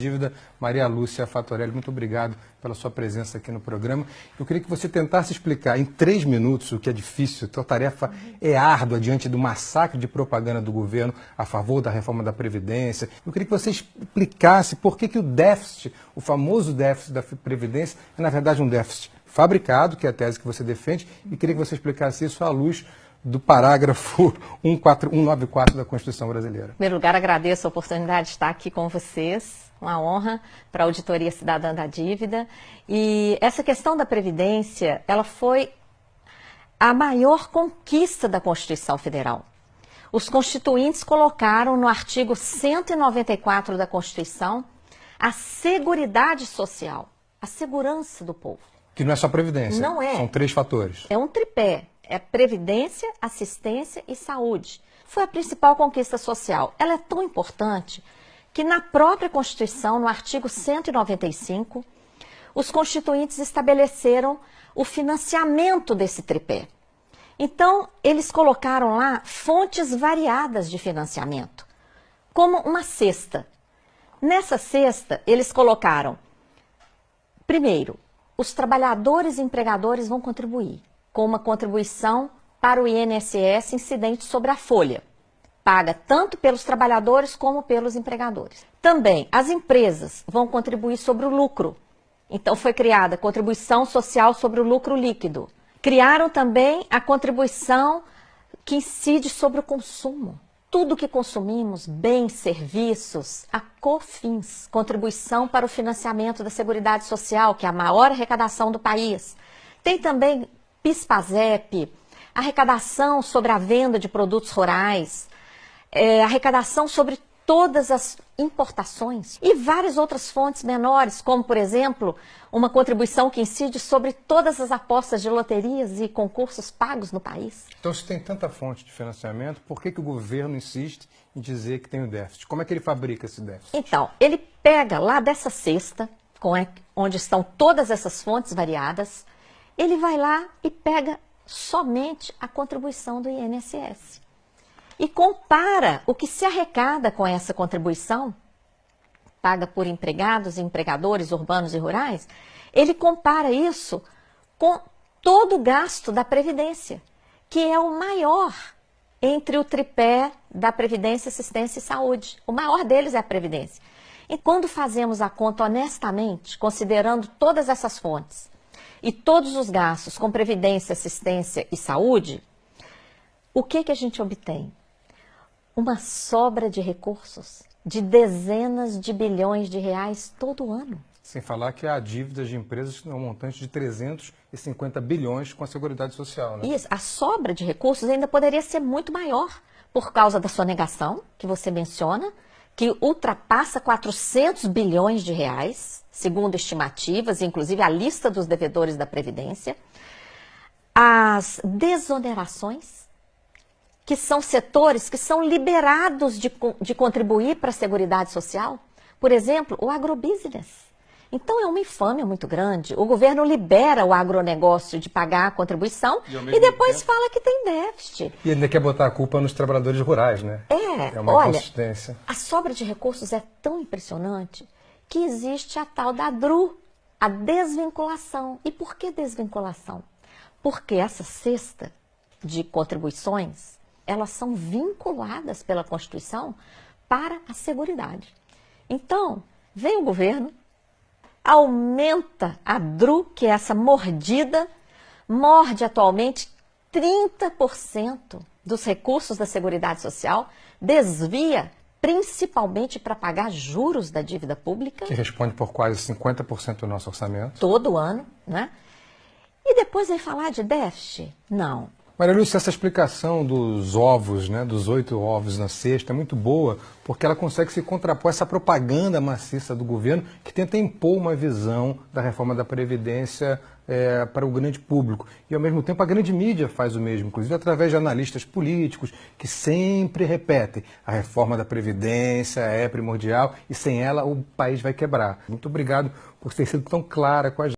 Dívida, Maria Lúcia Fatorelli, muito obrigado pela sua presença aqui no programa. Eu queria que você tentasse explicar em 3 minutos, o que é difícil, a tarefa é árdua diante do massacre de propaganda do governo a favor da reforma da Previdência. Eu queria que você explicasse por que o déficit, o famoso déficit da Previdência, é na verdade um déficit fabricado, que é a tese que você defende, e queria que você explicasse isso à luz do parágrafo 194 da Constituição Brasileira. Em primeiro lugar, agradeço a oportunidade de estar aqui com vocês, uma honra para a Auditoria Cidadã da Dívida. E essa questão da Previdência, ela foi a maior conquista da Constituição Federal. Os constituintes colocaram no artigo 194 da Constituição a seguridade social, a segurança do povo. Que não é só Previdência, não é. São 3 fatores. É um tripé. É previdência, assistência e saúde. Foi a principal conquista social. Ela é tão importante que na própria Constituição, no artigo 195, os constituintes estabeleceram o financiamento desse tripé. Então, eles colocaram lá fontes variadas de financiamento, como uma cesta. Nessa cesta, eles colocaram, primeiro, os trabalhadores e empregadores vão contribuir com uma contribuição para o INSS incidente sobre a folha, paga tanto pelos trabalhadores como pelos empregadores. Também, as empresas vão contribuir sobre o lucro. Então, foi criada a contribuição social sobre o lucro líquido. Criaram também a contribuição que incide sobre o consumo. Tudo que consumimos, bens, serviços, a COFINS, contribuição para o financiamento da Seguridade Social, que é a maior arrecadação do país. Tem também PIS/PASEP, arrecadação sobre a venda de produtos rurais, arrecadação sobre todas as importações e várias outras fontes menores, como, por exemplo, uma contribuição que incide sobre todas as apostas de loterias e concursos pagos no país. Então, se tem tanta fonte de financiamento, por que o governo insiste em dizer que tem o déficit? Como é que ele fabrica esse déficit? Então, ele pega lá dessa cesta, onde estão todas essas fontes variadas, ele vai lá e pega somente a contribuição do INSS. E compara o que se arrecada com essa contribuição, paga por empregados e empregadores urbanos e rurais, ele compara isso com todo o gasto da Previdência, que é o maior entre o tripé da Previdência, Assistência e Saúde. O maior deles é a Previdência. E quando fazemos a conta honestamente, considerando todas essas fontes, e todos os gastos com previdência, assistência e saúde, o que a gente obtém? Uma sobra de recursos de dezenas de bilhões de reais todo ano. Sem falar que há dívidas de empresas que têm um montante de 350 bilhões com a Seguridade Social, né? Isso, a sobra de recursos ainda poderia ser muito maior por causa da sonegação, que você menciona, que ultrapassa 400 bilhões de reais, segundo estimativas, inclusive a lista dos devedores da Previdência. As desonerações, que são setores que são liberados de contribuir para a Seguridade Social. Por exemplo, o agrobusiness. Então é uma infâmia muito grande. O governo libera o agronegócio de pagar a contribuição e depois fala que tem déficit. E ainda quer botar a culpa nos trabalhadores rurais, né? É uma inconsistência. A sobra de recursos é tão impressionante que existe a tal da DRU, a desvinculação. E por que desvinculação? Porque essa cesta de contribuições, elas são vinculadas pela Constituição para a Seguridade. Então, vem o governo, aumenta a DRU, que é essa mordida, morde atualmente 30% dos recursos da Seguridade Social, desvia principalmente para pagar juros da dívida pública. Que responde por quase 50% do nosso orçamento. Todo ano, né? E depois vem falar de déficit? Não. Maria Lúcia, essa explicação dos ovos, né, dos 8 ovos na cesta, é muito boa, porque ela consegue se contrapor a essa propaganda maciça do governo que tenta impor uma visão da reforma da Previdência para o grande público. E, ao mesmo tempo, a grande mídia faz o mesmo, inclusive através de analistas políticos que sempre repetem: a reforma da Previdência é primordial e sem ela o país vai quebrar. Muito obrigado por ter sido tão clara com a gente.